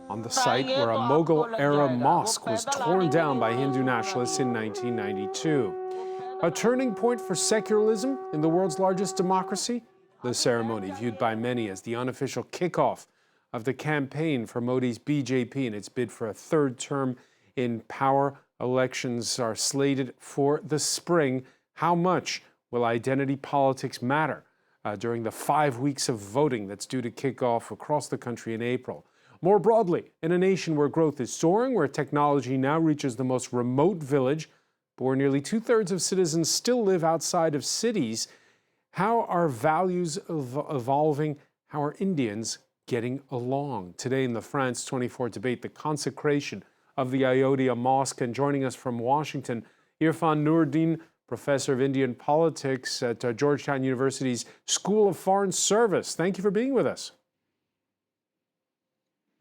on the site where a Mughul-era mosque was torn down by Hindu nationalists in 1992. A turning point for secularism in the world's largest democracy? The ceremony, viewed by many as the unofficial kickoff of the campaign for Modi's BJP in its bid for a third term in power. Elections are slated for the spring. How much will identity politics matter during the 5 weeks of voting that's due to kick off across the country in April? More broadly, in a nation where growth is soaring, where technology now reaches the most remote village, but where nearly 2/3 of citizens still live outside of cities, how are values evolving? How are Indians getting along? Today in the France 24 debate, the consecration of the Ayodhya mosque. And joining us from Washington, Irfan Nuruddin, professor of Indian politics at Georgetown University's School of Foreign Service. Thank you for being with us.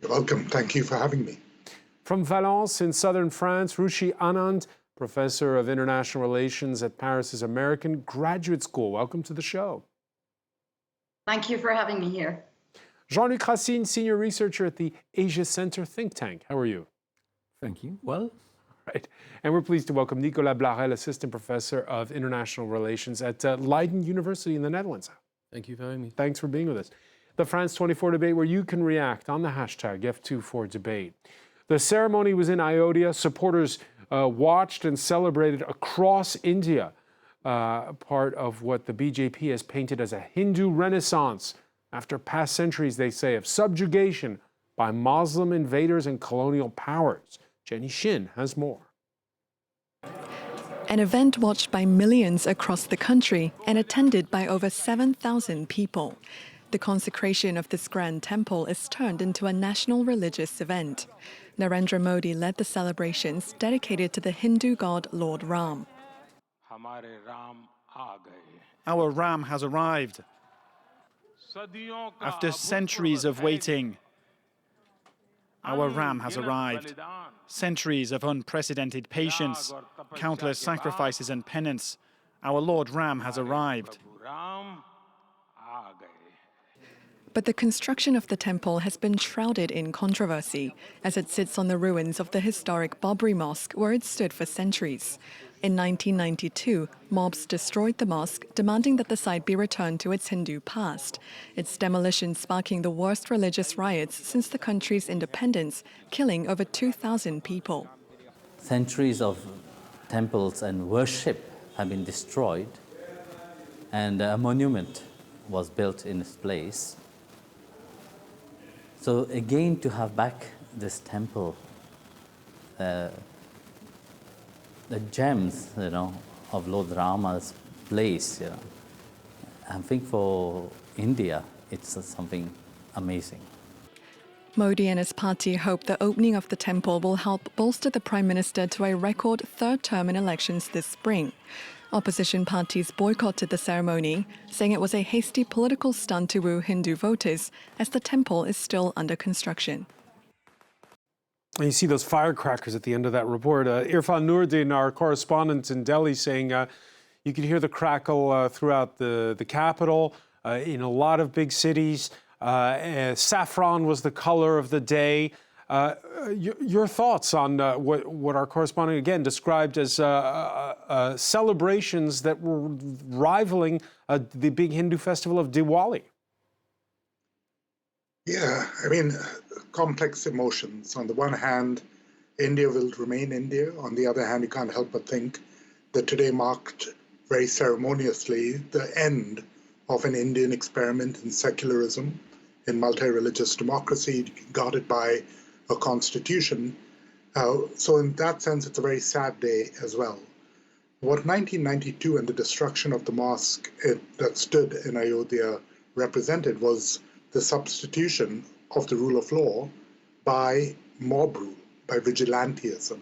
You're welcome. Thank you for having me. From Valence in southern France, Ruchi Anand, professor of international relations at Paris's American Graduate School. Welcome to the show. Thank you for having me here. Jean-Luc Racine, senior researcher at the Asia Center think tank. How are you? Thank you. Well. Right. And we're pleased to welcome Nicolas Blarel, assistant professor of international relations at Leiden University in the Netherlands. Thank you for having me. Thanks for being with us. The France 24 debate, where you can react on the hashtag F24debate. The ceremony was in Ayodhya. Supporters watched and celebrated across India, part of what the BJP has painted as a Hindu renaissance after past centuries, they say, of subjugation by Muslim invaders and colonial powers. Jenny Shin has more. An event watched by millions across the country and attended by over 7,000 people. The consecration of this grand temple is turned into a national religious event. Narendra Modi led the celebrations dedicated to the Hindu god Lord Ram. Our Ram has arrived. After centuries of waiting, our Ram has arrived. Centuries of unprecedented patience, countless sacrifices and penance. Our Lord Ram has arrived. But the construction of the temple has been shrouded in controversy, as it sits on the ruins of the historic Babri Mosque, where it stood for centuries. In 1992, mobs destroyed the mosque, demanding that the site be returned to its Hindu past, its demolition sparking the worst religious riots since the country's independence, killing over 2,000 people. Centuries of temples and worship have been destroyed, and a monument was built in its place. So again, to have back this temple, the gems, of Lord Rama's place, I think for India, it's something amazing. Modi and his party hope the opening of the temple will help bolster the Prime Minister to a record third term in elections this spring. Opposition parties boycotted the ceremony, saying it was a hasty political stunt to woo Hindu voters, as the temple is still under construction. And you see those firecrackers at the end of that report. Irfan Nuruddin, our correspondent in Delhi, saying you could hear the crackle throughout the capital, in a lot of big cities. Saffron was the color of the day. Your thoughts on what our correspondent, again, described as celebrations that were rivaling the big Hindu festival of Diwali? Yeah, I mean, complex emotions. On the one hand, India will remain India. On the other hand, you can't help but think that today marked very ceremoniously the end of an Indian experiment in secularism, in multi-religious democracy, guarded by a constitution. So in that sense, it's a very sad day as well. What 1992 and the destruction of the mosque that stood in Ayodhya represented was the substitution of the rule of law by mob rule, by vigilantism.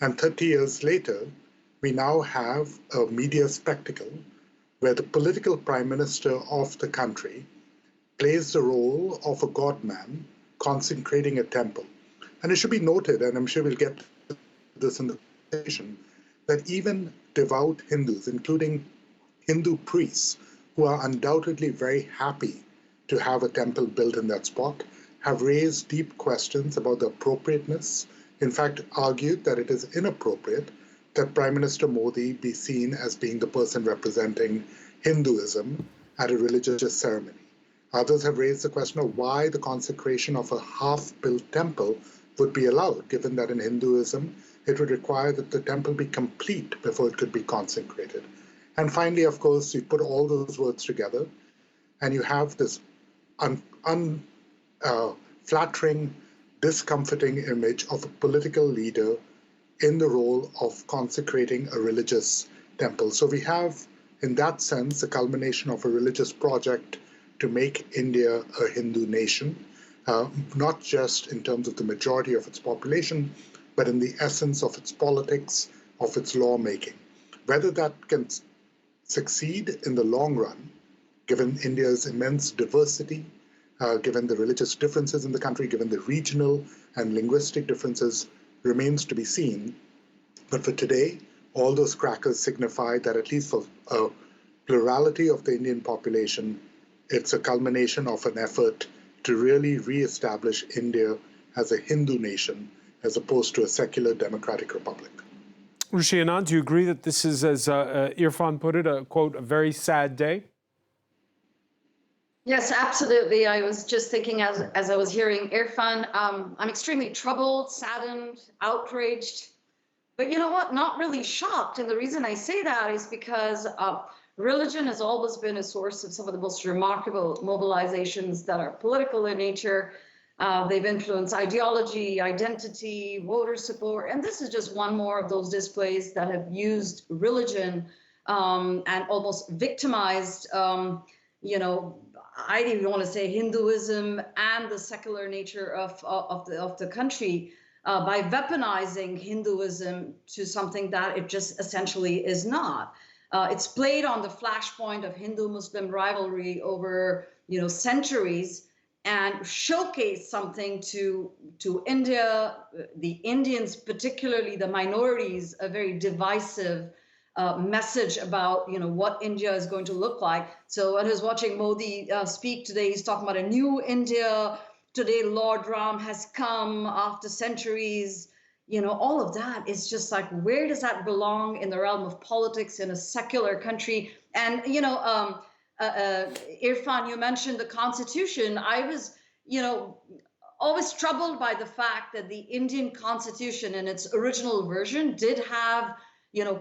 And 30 years later, we now have a media spectacle where the political prime minister of the country plays the role of a godman consecrating a temple. And it should be noted, and I'm sure we'll get to this in the conversation, that even devout Hindus, including Hindu priests, who are undoubtedly very happy to have a temple built in that spot, have raised deep questions about the appropriateness, in fact, argued that it is inappropriate that Prime Minister Modi be seen as being the person representing Hinduism at a religious ceremony. Others have raised the question of why the consecration of a half-built temple would be allowed, given that in Hinduism it would require that the temple be complete before it could be consecrated. And finally, of course, you put all those words together and you have this flattering, discomforting image of a political leader in the role of consecrating a religious temple. So we have, in that sense, a culmination of a religious project to make India a Hindu nation, not just in terms of the majority of its population, but in the essence of its politics, of its lawmaking. Whether that can succeed in the long run, given India's immense diversity, given the religious differences in the country, given the regional and linguistic differences, remains to be seen. But for today, all those crackers signify that at least for a plurality of the Indian population, it's a culmination of an effort to really re-establish India as a Hindu nation as opposed to a secular democratic republic. Rushi Anand, do you agree that this is, as Irfan put it, a, quote, a very sad day? Yes, absolutely. I was just thinking as I was hearing Irfan, I'm extremely troubled, saddened, outraged, but you know what? Not really shocked. And the reason I say that is because religion has always been a source of some of the most remarkable mobilizations that are political in nature. They've influenced ideology, identity, voter support, and this is just one more of those displays that have used religion and almost victimized, I didn't even want to say Hinduism and the secular nature of the country by weaponizing Hinduism to something that it just essentially is not. It's played on the flashpoint of Hindu-Muslim rivalry over centuries and showcased something to India, the Indians, particularly the minorities, a very divisive message about what India is going to look like. So when I was watching Modi speak today, he's talking about a new India. Today, Lord Ram has come after centuries. All of that is just like, where does that belong in the realm of politics in a secular country? And Irfan, you mentioned the Constitution. I was, always troubled by the fact that the Indian Constitution in its original version did have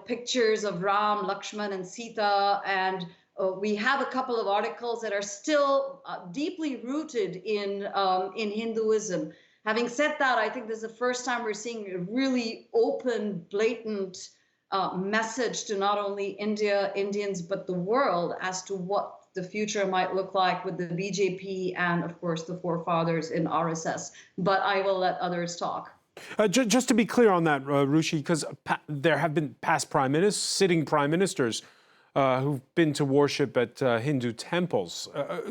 pictures of Ram, Lakshman, and Sita, and we have a couple of articles that are still deeply rooted in Hinduism. Having said that, I think this is the first time we're seeing a really open, blatant message to not only India, Indians, but the world as to what the future might look like with the BJP and, of course, the forefathers in RSS. But I will let others talk. Just to be clear on that, Rushi, because there have been past sitting prime ministers who've been to worship at Hindu temples.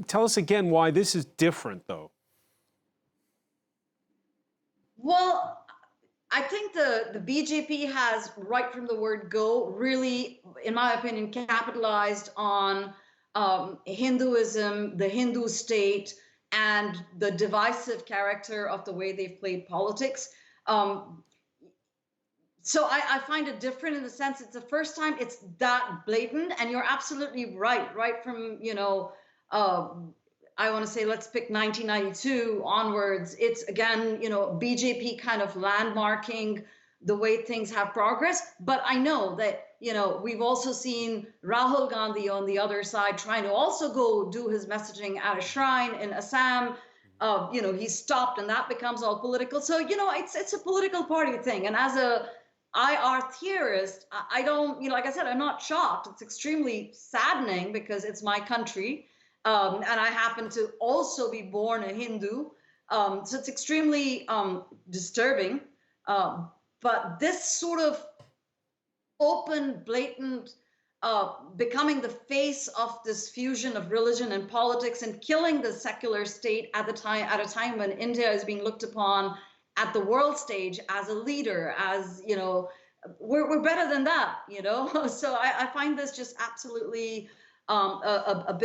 Tell us again why this is different, though. Well, I think the BJP has, right from the word go, really, in my opinion, capitalized on Hinduism, the Hindu state, and the divisive character of the way they've played politics. So I find it different in the sense it's the first time it's that blatant, and you're absolutely right from, I want to say, let's pick 1992 onwards. It's again, BJP kind of landmarking the way things have progressed. But I know that, we've also seen Rahul Gandhi on the other side trying to also go do his messaging at a shrine in Assam. He's stopped and that becomes all political. So, it's a political party thing. And as a IR theorist, I don't, like I said, I'm not shocked. It's extremely saddening because it's my country. And I happen to also be born a Hindu. So it's extremely disturbing. But this sort of open, blatant, becoming the face of this fusion of religion and politics and killing the secular state at a time when India is being looked upon at the world stage as a leader, as, we're better than that, So I find this just absolutely a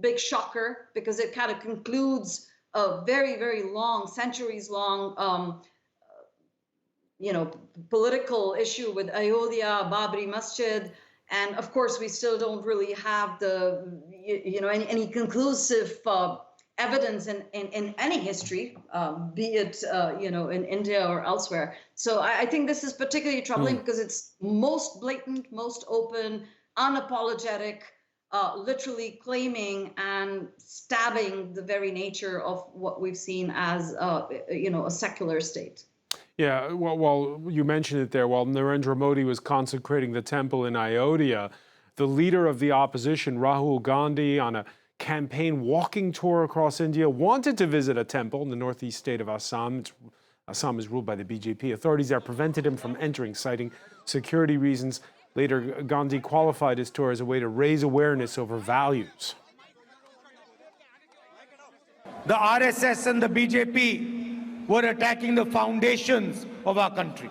big shocker, because it kind of concludes a very, very long, centuries-long, political issue with Ayodhya, Babri Masjid, and of course we still don't really have any conclusive evidence in any history, be it in India or elsewhere. So I think this is particularly troubling because it's most blatant, most open, unapologetic, literally claiming and stabbing the very nature of what we've seen as a secular state. Yeah, well, you mentioned it there. While Narendra Modi was consecrating the temple in Ayodhya, the leader of the opposition, Rahul Gandhi, on a campaign walking tour across India, wanted to visit a temple in the northeast state of Assam. Assam is ruled by the BJP. Authorities there prevented him from entering, citing security reasons. Later, Gandhi qualified his tour as a way to raise awareness over values. The RSS and the BJP were attacking the foundations of our country.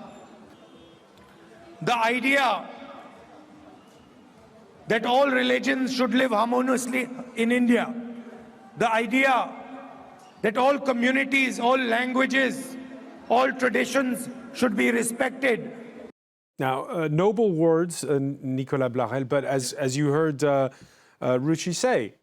The idea that all religions should live harmoniously in India, the idea that all communities, all languages, all traditions should be respected. Now, noble words, Nicolas Blarel, but as you heard Ruchi say,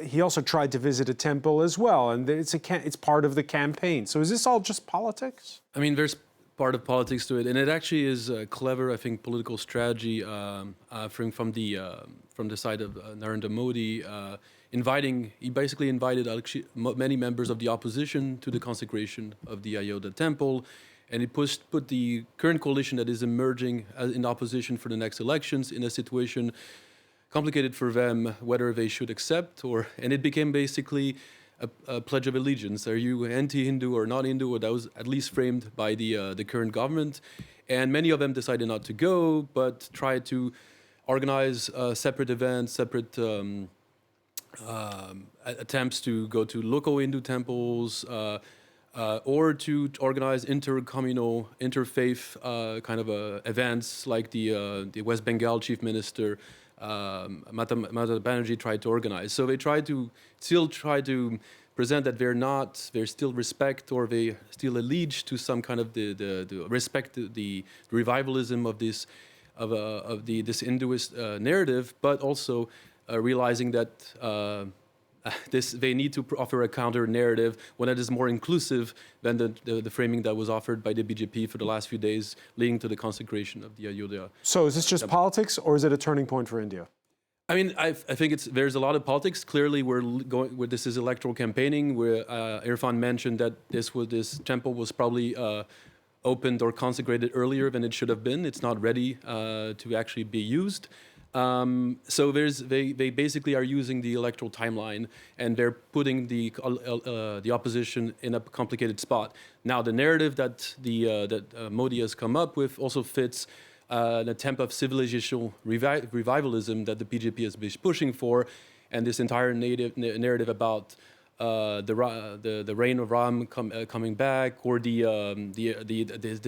he also tried to visit a temple as well, and it's part of the campaign. So is this all just politics? I mean, there's part of politics to it, and it actually is a clever, I think, political strategy from the side of Narendra Modi. He basically invited many members of the opposition to the consecration of the Ayodhya temple, and he put the current coalition that is emerging in opposition for the next elections in a situation complicated for them whether they should accept, and it became basically a pledge of allegiance. Are you anti-Hindu or not Hindu? That was at least framed by the current government, and many of them decided not to go, but tried to organize separate events, separate attempts to go to local Hindu temples, or to organize intercommunal, interfaith kind of events like the West Bengal chief minister Mamata Banerjee tried to organize. So they still try to present that they still respect or they still allege to some kind of the respect the revivalism of this this Hinduist narrative, but also realizing that they need to offer a counter narrative, one that is more inclusive than the framing that was offered by the BJP for the last few days, leading to the consecration of the Ayodhya. So is this just politics, or is it a turning point for India? I mean, I think there's a lot of politics. Clearly, this is electoral campaigning. Where Irfan mentioned that this temple was probably opened or consecrated earlier than it should have been. It's not ready to actually be used. So they basically are using the electoral timeline, and they're putting the opposition in a complicated spot. Now, the narrative that Modi has come up with also fits an attempt of civilizational revivalism that the BJP has been pushing for, and this entire narrative about the reign of Ram coming back, or the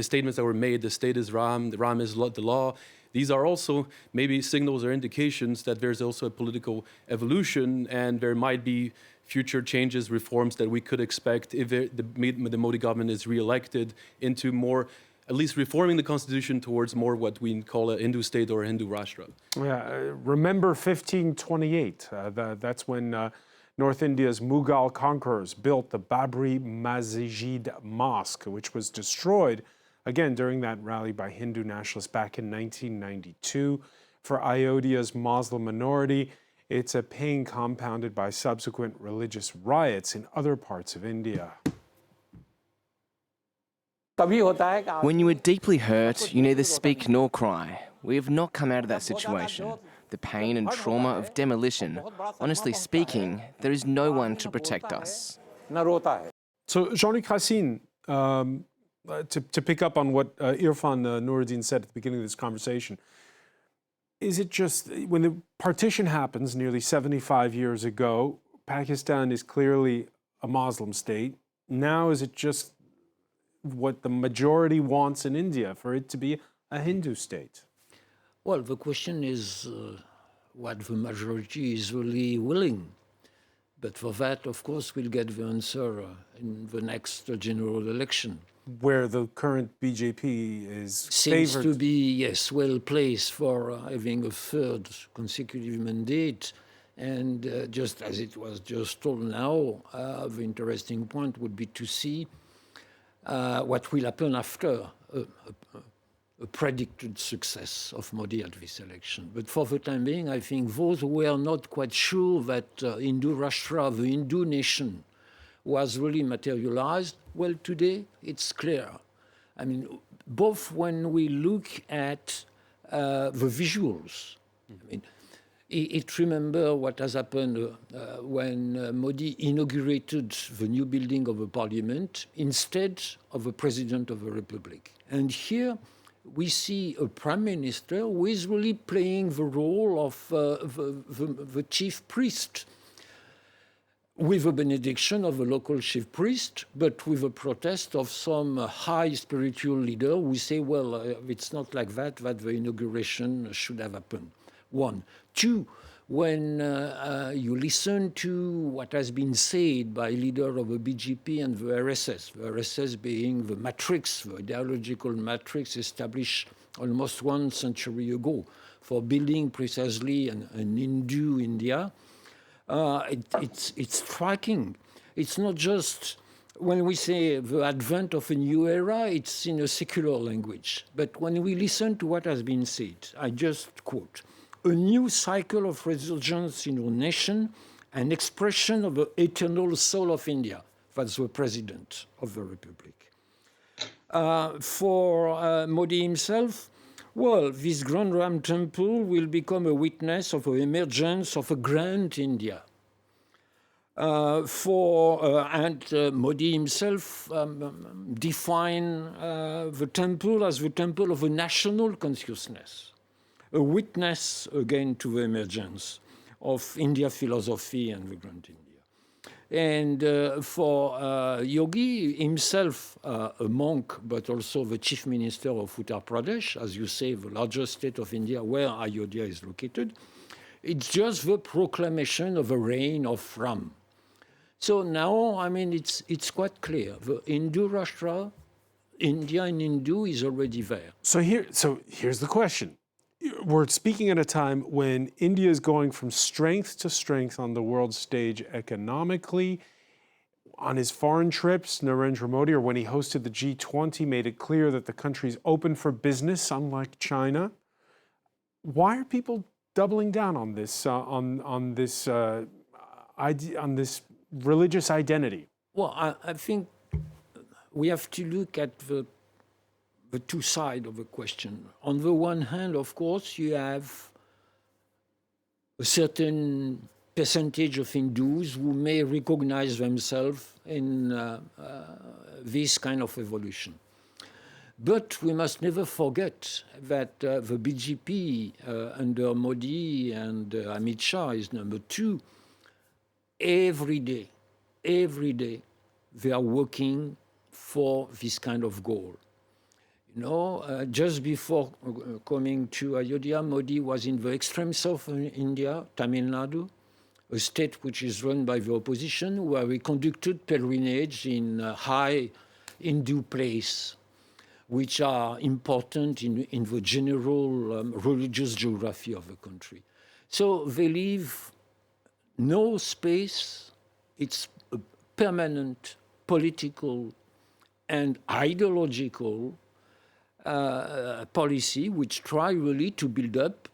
statements that were made, the state is Ram, the Ram is the law. These are also maybe signals or indications that there's also a political evolution, and there might be future changes, reforms that we could expect if the Modi government is re-elected into more, at least reforming the constitution towards more what we call a Hindu state or a Hindu Rashtra. Yeah, remember 1528. That's when North India's Mughal conquerors built the Babri Masjid Mosque, which was destroyed again during that rally by Hindu nationalists back in 1992. For Ayodhya's Muslim minority, it's a pain compounded by subsequent religious riots in other parts of India. When you are deeply hurt, you neither speak nor cry. We have not come out of that situation. The pain and trauma of demolition. Honestly speaking, there is no one to protect us. So, Jean-Luc Racine, to pick up on what Irfan Nuruddin said at the beginning of this conversation, is it just, when the partition happens nearly 75 years ago, Pakistan is clearly a Muslim state. Now, is it just what the majority wants in India, for it to be a Hindu state? Well, the question is what the majority is really willing But for that, of course, we'll get the answer in the next general election. Where the current BJP is Seems favored. to be, yes, well placed for having a third consecutive mandate. And just as it was just told now, the interesting point would be to see what will happen after a predicted success of Modi at this election. But for the time being, I think those who were not quite sure that Hindu Rashtra, the Hindu nation, was really materialized, well, today it's clear. I mean, both when we look at the visuals, I mean, it remember what has happened when Modi inaugurated the new building of a parliament instead of a president of the republic. And here we see a prime minister who is really playing the role of the chief priest, with a benediction of a local chief priest, but with a protest of some high spiritual leader who say, well, it's not like that the inauguration should have happened. One. Two, when you listen to what has been said by leader of the BJP and the RSS being the matrix, the ideological matrix established almost 1 century ago for building precisely an Hindu India, it's striking. It's not just when we say the advent of a new era, it's in a secular language. But when we listen to what has been said, I just quote, a new cycle of resurgence in our nation, an expression of the eternal soul of India. That's the president of the Republic. For Modi himself, well, this Grand Ram temple will become a witness of the emergence of a grand India. And Modi himself define the temple as the temple of a national consciousness, a witness again to the emergence of India philosophy and the grand India. And for Yogi himself, a monk, but also the chief minister of Uttar Pradesh, as you say, the largest state of India where Ayodhya is located, it's just the proclamation of a reign of Ram. So now, I mean, it's quite clear. The Hindu Rashtra, India in Hindu is already there. So here's the question. We're speaking at a time when India is going from strength to strength on the world stage economically. On his foreign trips, Narendra Modi, or when he hosted the G20, made it clear that the country is open for business, unlike China. Why are people doubling down on this religious identity? Well, I think we have to look at the two sides of the question. On the one hand, of course, you have a certain percentage of Hindus who may recognize themselves in this kind of evolution. But we must never forget that the BJP under Modi and Amit Shah is number 2. Every day, they are working for this kind of goal. You know, just before coming to Ayodhya, Modi was in the extreme south of India, Tamil Nadu, a state which is run by the opposition, where we conducted pilgrimage in high Hindu places, which are important in the general religious geography of the country. So they leave no space. It's a permanent political and ideological policy which try really to build up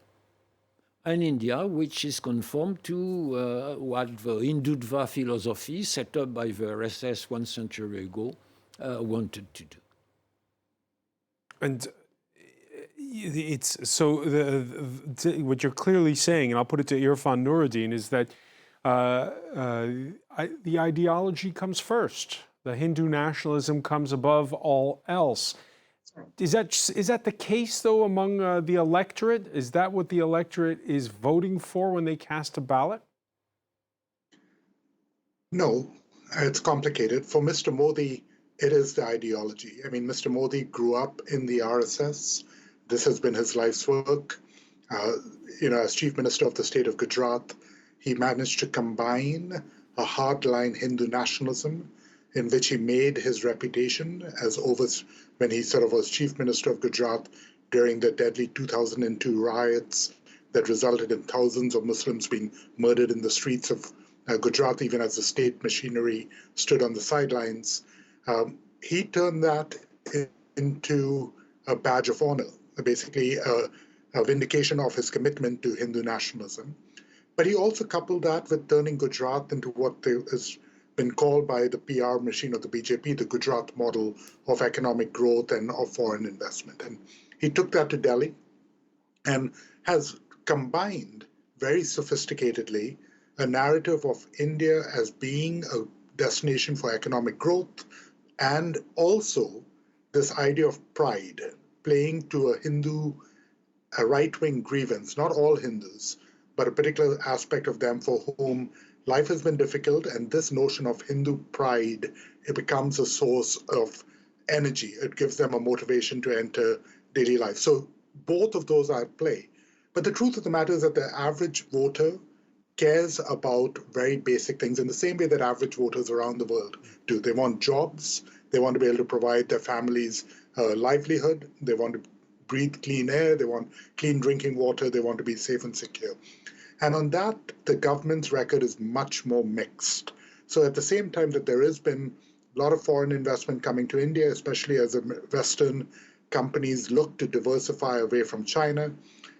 an India which is conform to what the Hindutva philosophy set up by the RSS 1 century ago wanted to do. And it's so what you're clearly saying, and I'll put it to Irfan Nuruddin, is that the ideology comes first. The Hindu nationalism comes above all else. Is that the case, though, among the electorate? Is that what the electorate is voting for when they cast a ballot? No, it's complicated. For Mr. Modi, it is the ideology. I mean, Mr. Modi grew up in the RSS. This has been his life's work. As Chief Minister of the state of Gujarat, he managed to combine a hardline Hindu nationalism in which he made his reputation as when he sort of was chief minister of Gujarat during the deadly 2002 riots that resulted in thousands of Muslims being murdered in the streets of Gujarat, even as the state machinery stood on the sidelines. He turned that into a badge of honor, basically a vindication of his commitment to Hindu nationalism. But he also coupled that with turning Gujarat into what has been called by the PR machine of the BJP, the Gujarat model of economic growth and of foreign investment. And he took that to Delhi and has combined very sophisticatedly a narrative of India as being a destination for economic growth and also this idea of pride, playing to a right-wing grievance, not all Hindus, but a particular aspect of them for whom life has been difficult, and this notion of Hindu pride, it becomes a source of energy. It gives them a motivation to enter daily life. So both of those are at play. But the truth of the matter is that the average voter cares about very basic things in the same way that average voters around the world do. They want jobs. They want to be able to provide their families livelihood. They want to breathe clean air. They want clean drinking water. They want to be safe and secure. And on that, the government's record is much more mixed. So at the same time that there has been a lot of foreign investment coming to India, especially as Western companies look to diversify away from China,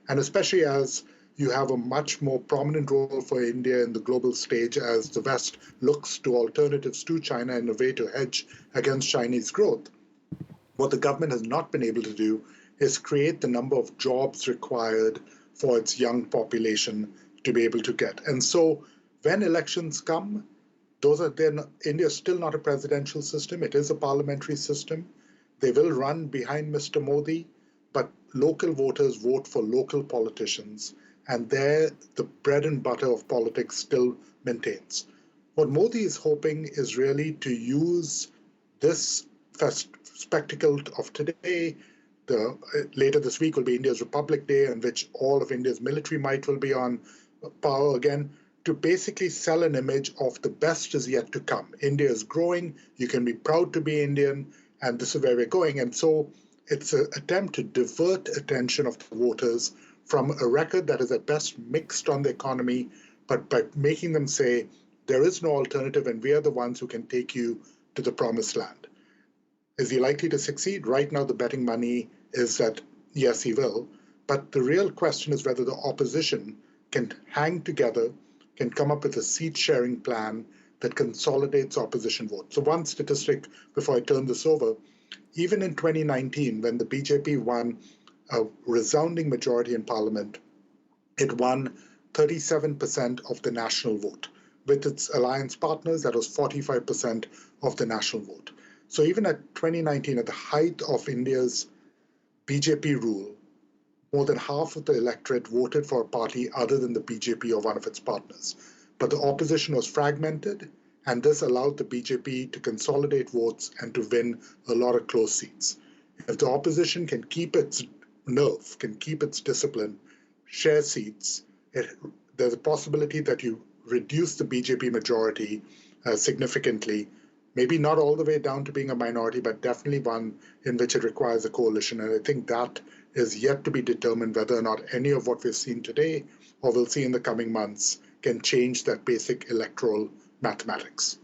and especially as you have a much more prominent role for India in the global stage as the West looks to alternatives to China in a way to hedge against Chinese growth. What the government has not been able to do is create the number of jobs required for its young population to be able to get. And so when elections come, India is still not a presidential system. It is a parliamentary system. They will run behind Mr. Modi, but local voters vote for local politicians. And there, the bread and butter of politics still maintains. What Modi is hoping is really to use this spectacle of today. Later this week will be India's Republic Day, in which all of India's military might will be on power again, to basically sell an image of the best is yet to come. India is growing, you can be proud to be Indian, and this is where we're going. And so it's an attempt to divert attention of the voters from a record that is at best mixed on the economy, but by making them say, there is no alternative and we are the ones who can take you to the promised land. Is he likely to succeed? Right now, the betting money is that, yes, he will. But the real question is whether the opposition can hang together, can come up with a seat-sharing plan that consolidates opposition votes. So one statistic before I turn this over, even in 2019, when the BJP won a resounding majority in parliament, it won 37% of the national vote. With its alliance partners, that was 45% of the national vote. So even at 2019, at the height of India's BJP rule, more than half of the electorate voted for a party other than the BJP or one of its partners. But the opposition was fragmented, and this allowed the BJP to consolidate votes and to win a lot of close seats. If the opposition can keep its nerve, can keep its discipline, share seats, there's a possibility that you reduce the BJP majority significantly, maybe not all the way down to being a minority, but definitely one in which it requires a coalition. And I think that is yet to be determined whether or not any of what we've seen today or we'll see in the coming months can change that basic electoral mathematics.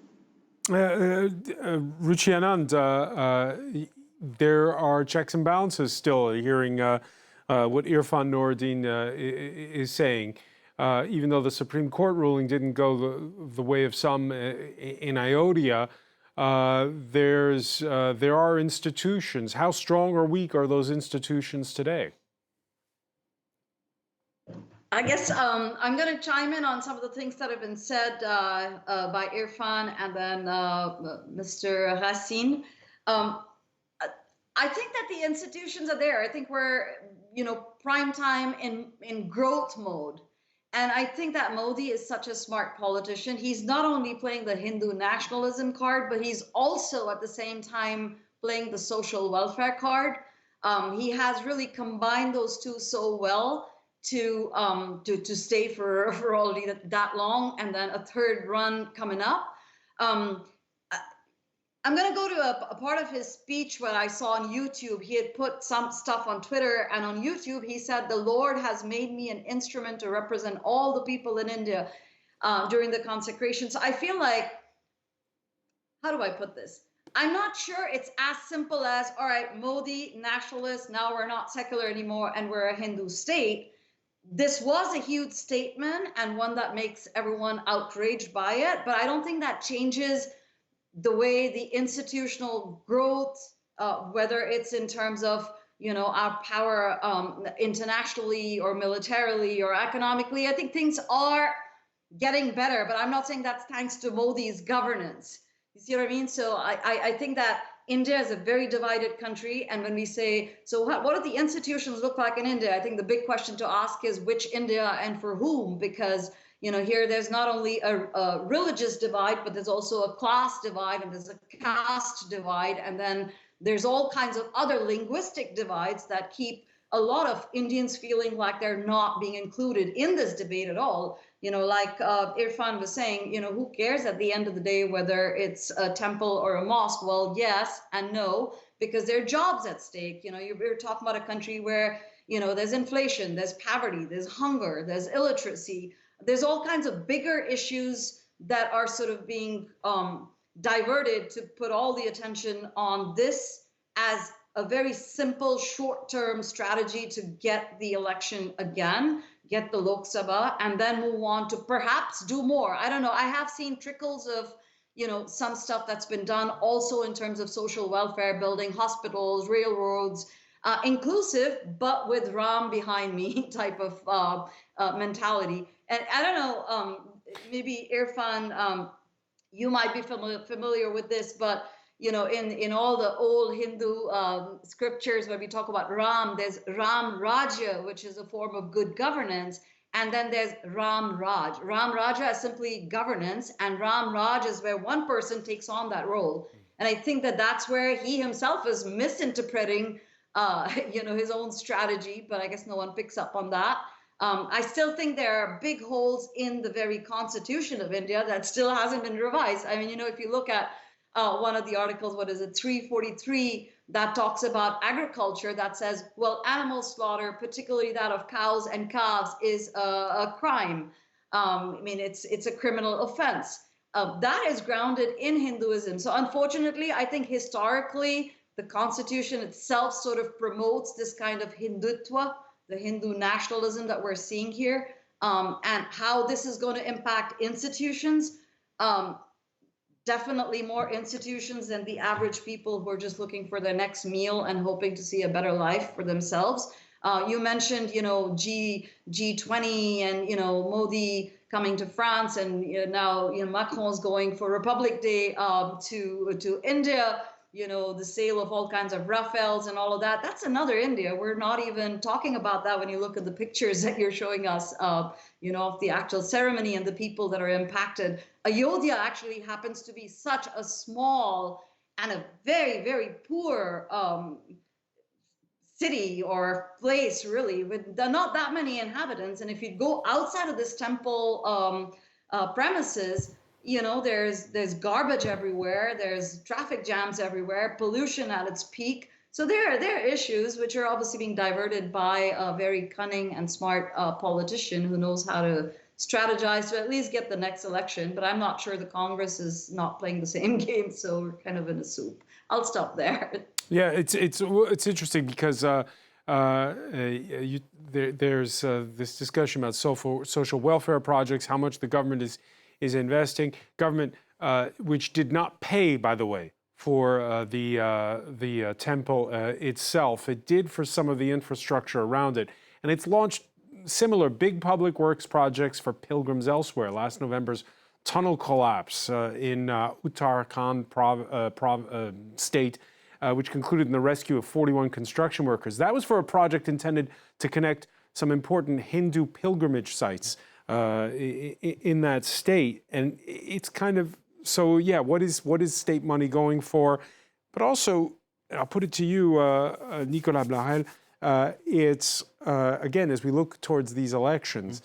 Ruchi Anand, there are checks and balances still, hearing what Irfan Noordin is saying. Even though the Supreme Court ruling didn't go the way of some in Ayodhya, there are institutions. How strong or weak are those institutions today? I guess I'm going to chime in on some of the things that have been said by Irfan and then Mr. Racine. I think that the institutions are there. I think we're, prime time in growth mode. And I think that Modi is such a smart politician. He's not only playing the Hindu nationalism card, but he's also at the same time playing the social welfare card. He has really combined those two so well. to stay for already that long, and then a third run coming up. I'm going to go to a part of his speech where I saw on YouTube. He had put some stuff on Twitter, and on YouTube he said, "The Lord has made me an instrument to represent all the people in India during the consecration." So I feel like, how do I put this? I'm not sure it's as simple as, all right, Modi, nationalist, now we're not secular anymore and we're a Hindu state. This was a huge statement and one that makes everyone outraged by it, but I don't think that changes the way the institutional growth, whether it's in terms of, our power internationally or militarily or economically. I think things are getting better, but I'm not saying that's thanks to Modi's governance. You see what I mean? So I think that India is a very divided country. And when we say, so what do the institutions look like in India? I think the big question to ask is which India and for whom? Because here there's not only a religious divide, but there's also a class divide, and there's a caste divide, and then there's all kinds of other linguistic divides that keep a lot of Indians feeling like they're not being included in this debate at all. Like Irfan was saying, who cares at the end of the day whether it's a temple or a mosque? Well, yes and no, because there are jobs at stake. You're talking about a country where, there's inflation, there's poverty, there's hunger, there's illiteracy. There's all kinds of bigger issues that are sort of being diverted to put all the attention on this as a very simple short-term strategy to get the election again, get the Lok Sabha, and then move on to perhaps do more. I don't know. I have seen trickles of, some stuff that's been done also in terms of social welfare, building hospitals, railroads, inclusive, but with Ram behind me type of mentality. And I don't know, maybe Irfan, you might be familiar with this, but in all the old Hindu scriptures where we talk about Ram, there's Ram Rajya, which is a form of good governance, and then there's Ram Raj. Ram Rajya is simply governance, and Ram Raj is where one person takes on that role. And I think that that's where he himself is misinterpreting, his own strategy, but I guess no one picks up on that. I still think there are big holes in the very constitution of India that still hasn't been revised. I mean, if you look at one of the articles, 343, that talks about agriculture, that says, well, animal slaughter, particularly that of cows and calves, is a crime. It's a criminal offense. That is grounded in Hinduism. So unfortunately, I think historically, the constitution itself sort of promotes this kind of Hindutva, the Hindu nationalism that we're seeing here, and how this is going to impact institutions. Definitely more institutions than the average people who are just looking for their next meal and hoping to see a better life for themselves. You mentioned, G20 and, Modi coming to France, and now, Macron's going for Republic Day to India. The sale of all kinds of Rafales and all of that. That's another India. We're not even talking about that when you look at the pictures that you're showing us, of the actual ceremony and the people that are impacted. Ayodhya actually happens to be such a small and a very, very poor city or place, really, with not that many inhabitants. And if you go outside of this temple premises, there's garbage everywhere, there's traffic jams everywhere, pollution at its peak. So there are issues which are obviously being diverted by a very cunning and smart politician who knows how to strategize to at least get the next election. But I'm not sure the Congress is not playing the same game, so we're kind of in a soup. I'll stop there. Yeah, it's interesting because there's this discussion about social welfare projects, how much the government is investing. Government, which did not pay, by the way, for the temple itself. It did for some of the infrastructure around it. And it's launched similar big public works projects for pilgrims elsewhere. Last November's tunnel collapse in Uttarakhand state, which concluded in the rescue of 41 construction workers. That was for a project intended to connect some important Hindu pilgrimage sites in that state. And it's kind of, so yeah, what is state money going for? But also, I'll put it to you, Nicolas Blahel, It's, again, as we look towards these elections,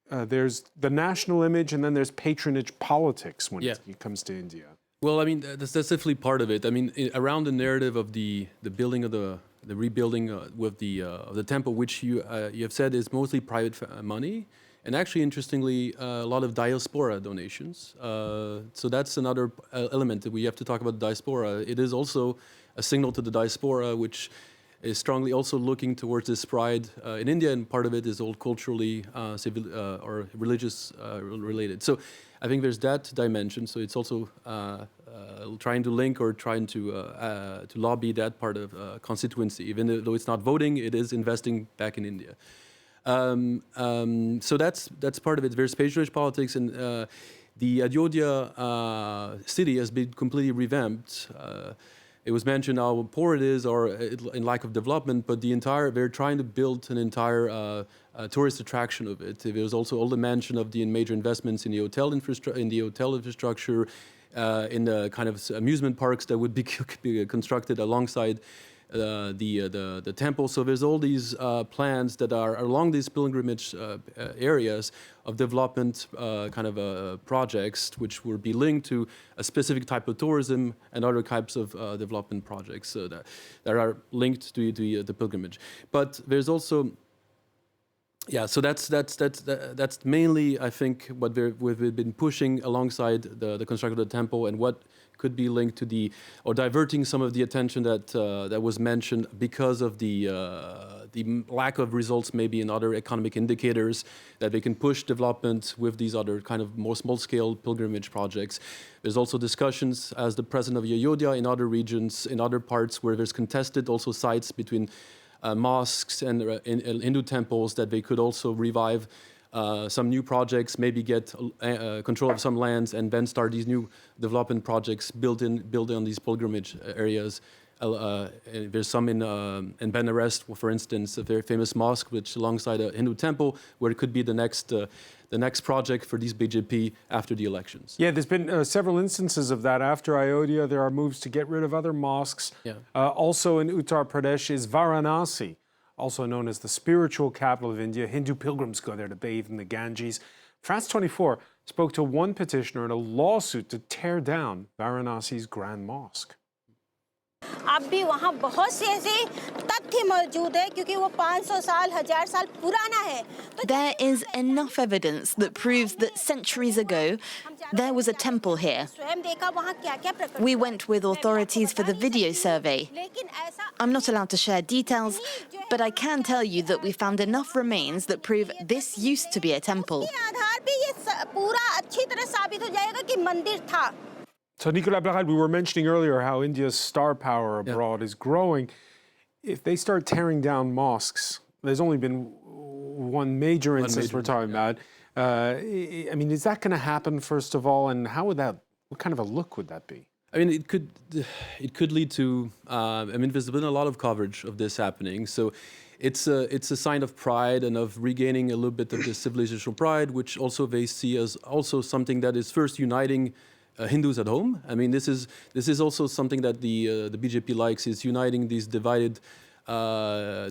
there's the national image and then there's patronage politics when it comes to India. Well, I mean, that's definitely part of it. I mean, around the narrative of the building of the rebuilding with the temple, which you have said is mostly private money, and actually, interestingly, a lot of diaspora donations. So that's another element that we have to talk about the diaspora. It is also a signal to the diaspora, which is strongly also looking towards this pride in India, and part of it is all culturally, civil or religious related. So I think there's that dimension. So it's also trying to link or trying to lobby that part of constituency. Even though it's not voting, it is investing back in India. So that's part of it. There's patronage politics, and the Ayodhya city has been completely revamped. It was mentioned how poor it is or in lack of development, but they're trying to build an entire tourist attraction of it. There was also all the mention of the major investments in the hotel infrastructure, in the kind of amusement parks that would be constructed alongside the temple. So there's all these plans that are along these pilgrimage areas of development projects, which will be linked to a specific type of tourism and other types of development projects that are linked to the pilgrimage. But there's also so that's mainly, I think, what we've been pushing alongside the construction of the temple, and what could be linked to or diverting some of the attention that was mentioned because of the lack of results maybe in other economic indicators, that they can push development with these other kind of more small-scale pilgrimage projects. There's also discussions, as the president of Ayodhya, in other regions, in other parts where there's contested also sites between mosques and Hindu temples, that they could also revive some new projects, maybe get control of some lands, and then start these new development projects built on these pilgrimage areas. There's some in Varanasi, for instance, a very famous mosque, which alongside a Hindu temple, where it could be the next project for these BJP after the elections. Yeah, there's been several instances of that. After Ayodhya, there are moves to get rid of other mosques. Also in Uttar Pradesh is Varanasi, also known as the spiritual capital of India. Hindu pilgrims go there to bathe in the Ganges. France 24 spoke to one petitioner in a lawsuit to tear down Varanasi's Grand Mosque. अब भी वहाँ बहुत से ऐसे तथ्य मौजूद है क्योंकि वो 500 साल 1000 साल पुराना है. There is enough evidence that proves that centuries ago there was a temple here. We went with authorities for the video survey. I'm not allowed to share details, but I can tell you that we found enough remains that prove this used to be a temple. So, Nicolas Blachal, we were mentioning earlier how India's star power abroad is growing. If they start tearing down mosques, there's only been one major instance we're talking about. I mean, is that going to happen, first of all? And what kind of a look would that be? I mean, it could lead to, there's been a lot of coverage of this happening. So it's a sign of pride and of regaining a little bit of the civilizational pride, which also they see as also something that is first uniting Hindus at home. I mean, this is also something that the BJP likes, is uniting these the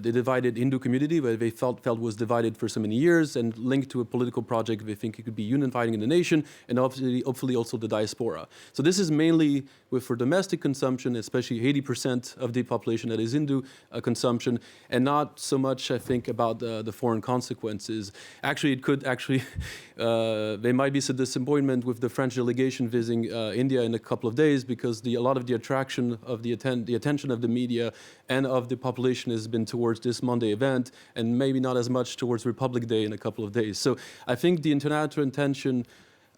divided Hindu community, where they felt was divided for so many years, and linked to a political project they think it could be unifying in the nation, and hopefully also the diaspora. So this is mainly for domestic consumption, especially 80% of the population that is Hindu consumption, and not so much, I think, about the foreign consequences. Actually, it could there might be some disappointment with the French delegation visiting India in a couple of days, because a lot of the attraction of the attention of the media and of the population has been towards this Monday event, and maybe not as much towards Republic Day in a couple of days. So I think the international attention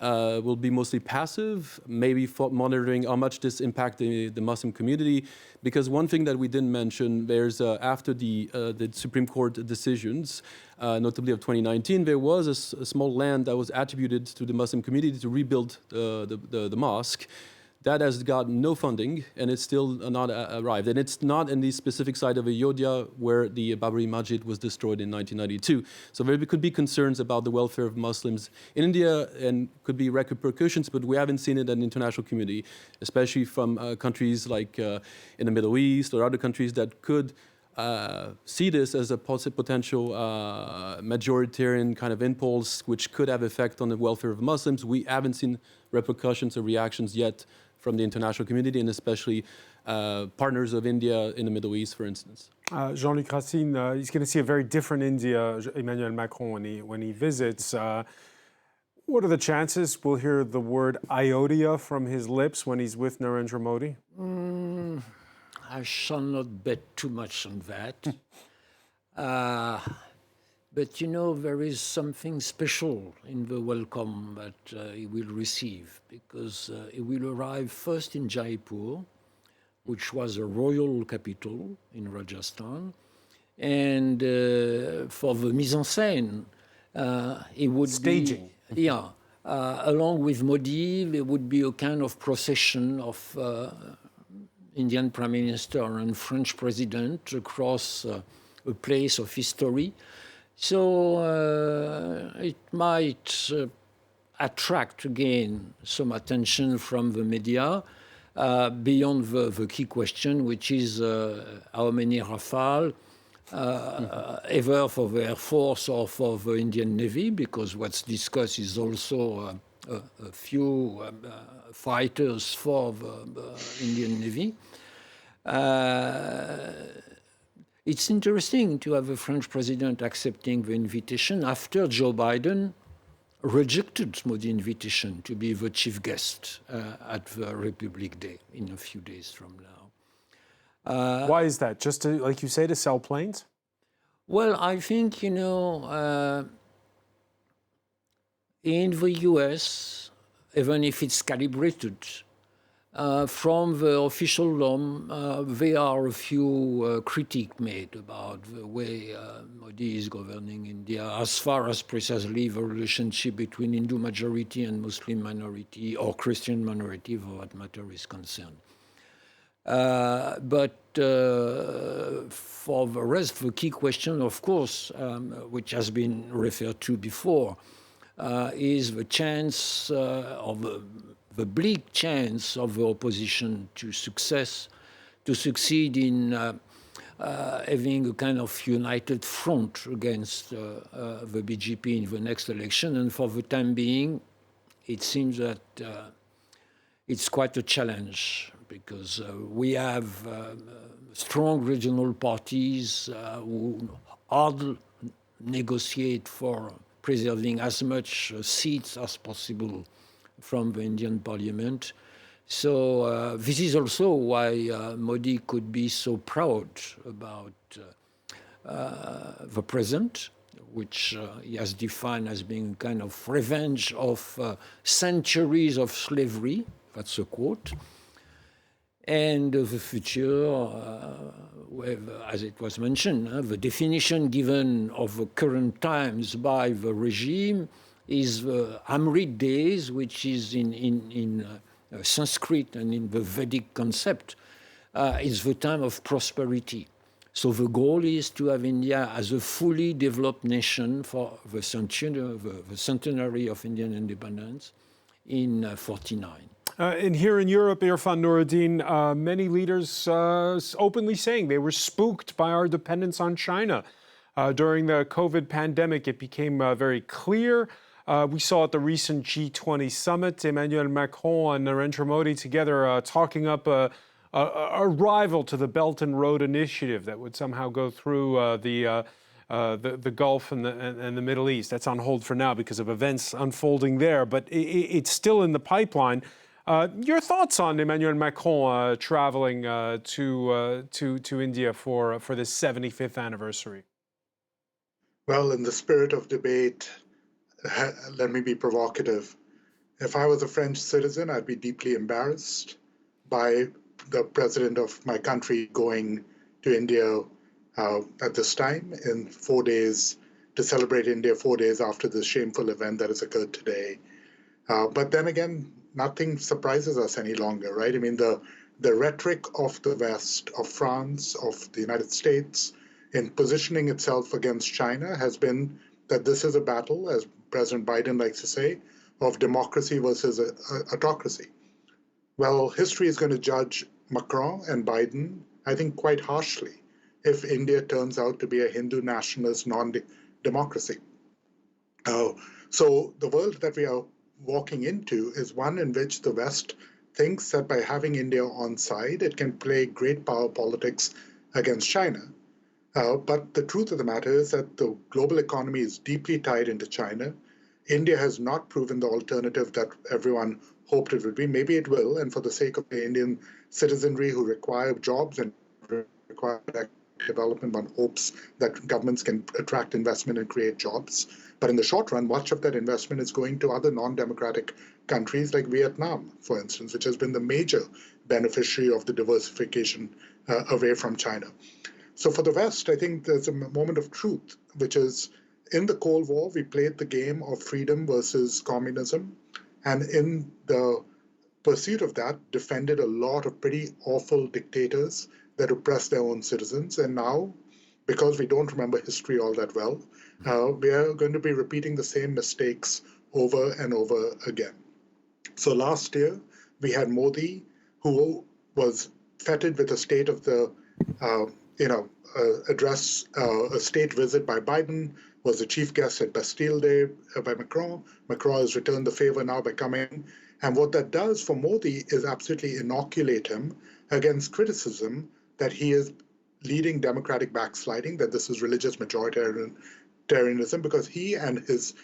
will be mostly passive, maybe monitoring how much this impacts the Muslim community. Because one thing that we didn't mention, there's after the Supreme Court decisions, notably of 2019, there was a small land that was attributed to the Muslim community to rebuild the mosque. That has got no funding, and it's still not arrived. And it's not in the specific site of Ayodhya where the Babri Masjid was destroyed in 1992. So there could be concerns about the welfare of Muslims in India, and could be repercussions, but we haven't seen it in the international community, especially from countries like in the Middle East or other countries that could see this as a potential majoritarian kind of impulse, which could have effect on the welfare of Muslims. We haven't seen repercussions or reactions yet from the international community, and especially partners of India in the Middle East, for instance. Jean-Luc Racine, he's going to see a very different India, Emmanuel Macron, when he visits. What are the chances we'll hear the word Ayodhya from his lips when he's with Narendra Modi? I shall not bet too much on that. But you know, there is something special in the welcome that he will receive, because he will arrive first in Jaipur, which was a royal capital in Rajasthan. And for the mise en scène, it would staging. Along with Modi, there would be a kind of procession of Indian Prime Minister and French President across a place of history. So it might attract again some attention from the media beyond the key question, which is how many Rafale, either for the Air Force or for the Indian Navy, because what's discussed is also a few fighters for the Indian Navy. It's interesting to have a French president accepting the invitation after Joe Biden rejected Modi's invitation to be the chief guest at the Republic Day in a few days from now. Why is that? Just to, like you say, to sell planes? Well, I think, you know, in the US, even if it's calibrated, from the official realm, there are a few critiques made about the way Modi is governing India, as far as precisely the relationship between Hindu majority and Muslim minority, or Christian minority, for that matter, is concerned. But for the rest, the key question, of course, which has been referred to before, is the chance of the bleak chance of the opposition to succeed in having a kind of united front against the BJP in the next election. And for the time being, it seems that it's quite a challenge, because we have strong regional parties who hard negotiate for preserving as much seats as possible from the Indian parliament. So this is also why Modi could be so proud about the present, which he has defined as being kind of revenge of centuries of slavery, that's a quote, and the future, as it was mentioned, the definition given of the current times by the regime is the Amrit days, which is in Sanskrit and in the Vedic concept, is the time of prosperity. So the goal is to have India as a fully developed nation for the centenary of Indian independence in 49. And here in Europe, Irfan Nuruddin, many leaders openly saying they were spooked by our dependence on China. During the COVID pandemic, it became very clear. We saw at the recent G20 summit, Emmanuel Macron and Narendra Modi together talking up a rival to the Belt and Road Initiative that would somehow go through the Gulf and the Middle East. That's on hold for now because of events unfolding there, but it's still in the pipeline. Your thoughts on Emmanuel Macron traveling to India for this 75th anniversary? Well, in the spirit of debate, let me be provocative. If I was a French citizen, I'd be deeply embarrassed by the president of my country going to India at this time in 4 days to celebrate India 4 days after this shameful event that has occurred today. But then again, nothing surprises us any longer, right? I mean, the rhetoric of the West, of France, of the United States, in positioning itself against China has been that this is a battle, as President Biden likes to say, of democracy versus autocracy. Well, history is going to judge Macron and Biden, I think, quite harshly if India turns out to be a Hindu nationalist non-democracy. So the world that we are walking into is one in which the West thinks that by having India on side, it can play great power politics against China. But the truth of the matter is that the global economy is deeply tied into China. India has not proven the alternative that everyone hoped it would be. Maybe it will, and for the sake of the Indian citizenry who require jobs and require development, one hopes that governments can attract investment and create jobs. But in the short run, much of that investment is going to other non-democratic countries like Vietnam, for instance, which has been the major beneficiary of the diversification away from China. So for the West, I think there's a moment of truth, which is in the Cold War, we played the game of freedom versus communism. And in the pursuit of that, defended a lot of pretty awful dictators that oppressed their own citizens. And now, because we don't remember history all that well, we are going to be repeating the same mistakes over and over again. So last year, we had Modi, who was feted with a state of the, address, a state visit by Biden, was the chief guest at Bastille Day by Macron. Macron has returned the favor now by coming. And what that does for Modi is absolutely inoculate him against criticism that he is leading democratic backsliding, that this is religious majoritarianism, because he and his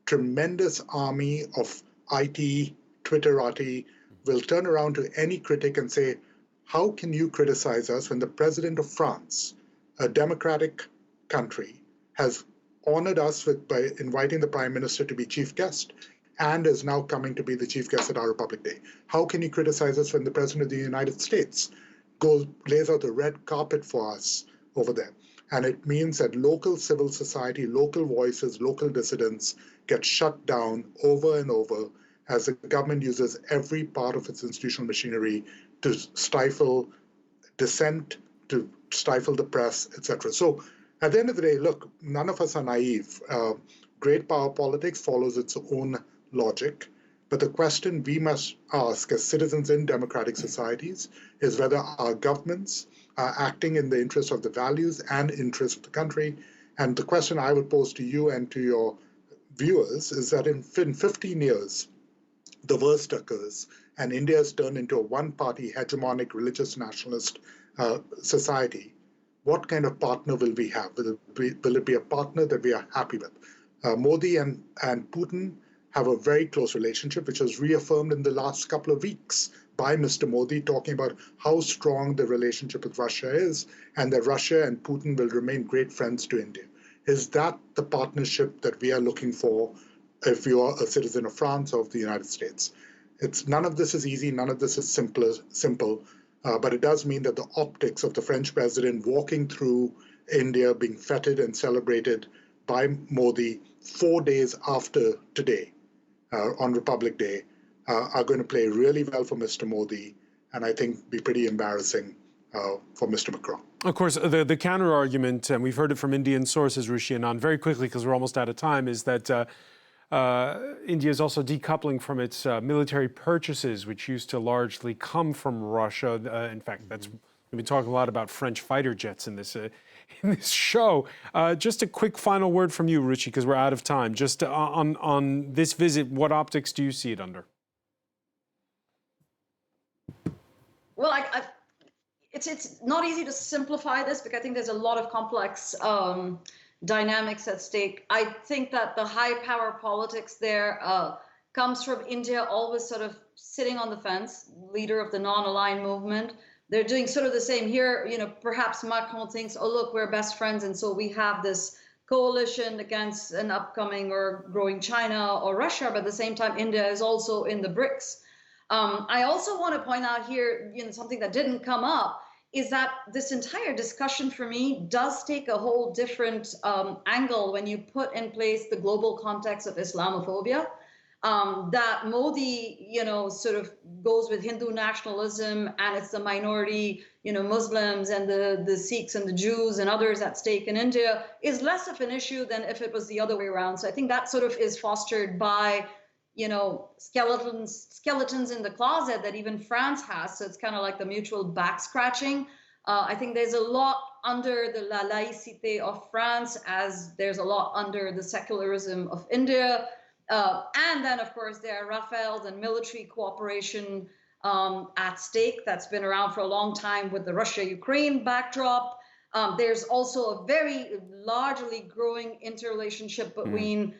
tremendous army of IT, Twitterati, will turn around to any critic and say, how can you criticize us when the president of France, a democratic country, has honored us by inviting the prime minister to be chief guest and is now coming to be the chief guest at our Republic Day? How can you criticize us when the president of the United States lays out the red carpet for us over there? And it means that local civil society, local voices, local dissidents get shut down over and over as the government uses every part of its institutional machinery to stifle dissent, to stifle the press, etc. So at the end of the day, look, none of us are naive. Great power politics follows its own logic. But the question we must ask as citizens in democratic societies is whether our governments are acting in the interest of the values and interests of the country. And the question I would pose to you and to your viewers is that in 15 years, the worst occurs, and India has turned into a one-party hegemonic religious nationalist society. What kind of partner will we have? Will it be a partner that we are happy with? Modi and Putin have a very close relationship, which was reaffirmed in the last couple of weeks by Mr. Modi, talking about how strong the relationship with Russia is, and that Russia and Putin will remain great friends to India. Is that the partnership that we are looking for if you are a citizen of France or of the United States? None of this is easy, none of this is simple, but it does mean that the optics of the French president walking through India, being feted and celebrated by Modi 4 days after today, on Republic Day, are going to play really well for Mr. Modi, and I think be pretty embarrassing for Mr. Macron. Of course, the counter-argument, and we've heard it from Indian sources, Rishi Anand, very quickly because we're almost out of time, is that India is also decoupling from its military purchases, which used to largely come from Russia. In fact, we've been talking a lot about French fighter jets in this show. Just a quick final word from you, Rishi, because we're out of time. Just on this visit, what optics do you see it under? Well, it's not easy to simplify this because I think there's a lot of complex dynamics at stake. I think that the high power politics there comes from India always sort of sitting on the fence, leader of the non-aligned movement. They're doing sort of the same here. Perhaps Macron thinks, oh, look, we're best friends. And so we have this coalition against an upcoming or growing China or Russia. But at the same time, India is also in the BRICS. I also want to point out here, something that didn't come up is that this entire discussion for me does take a whole different angle when you put in place the global context of Islamophobia. That Modi, sort of goes with Hindu nationalism, and it's the minority, Muslims and the Sikhs and the Jews and others at stake in India is less of an issue than if it was the other way around. So I think that sort of is fostered by, skeletons in the closet that even France has. So it's kind of like the mutual back scratching. I think there's a lot under the la laïcité of France as there's a lot under the secularism of India. And then, of course, there are Rafales and military cooperation at stake that's been around for a long time with the Russia-Ukraine backdrop. There's also a very largely growing interrelationship between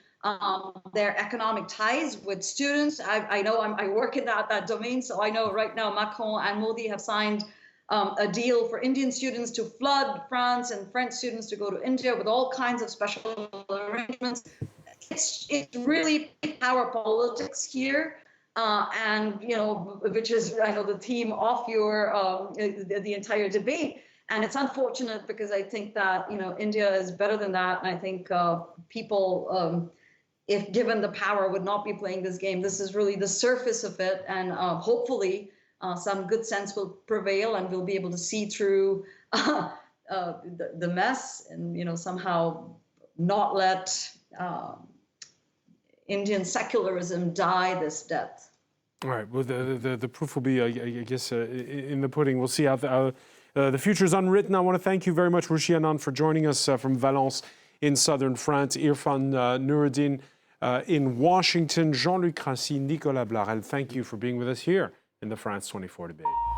their economic ties with students. I know I work in that domain, so I know right now Macron and Modi have signed a deal for Indian students to flood France and French students to go to India with all kinds of special arrangements. It's really power politics here, and which is the theme of your the entire debate. And it's unfortunate because I think that India is better than that, and I think people, if given the power, would not be playing this game. This is really the surface of it, and hopefully some good sense will prevail, and we'll be able to see through the mess, and somehow not let Indian secularism die this death. All right. Well, the proof will be, I guess, in the pudding. We'll see how the future is unwritten. I want to thank you very much, Ruchi Anand, for joining us from Valence in southern France. Irfan Nuruddin in Washington. Jean-Luc Rassi, Nicolas Blarel, thank you for being with us here in the France 24 debate.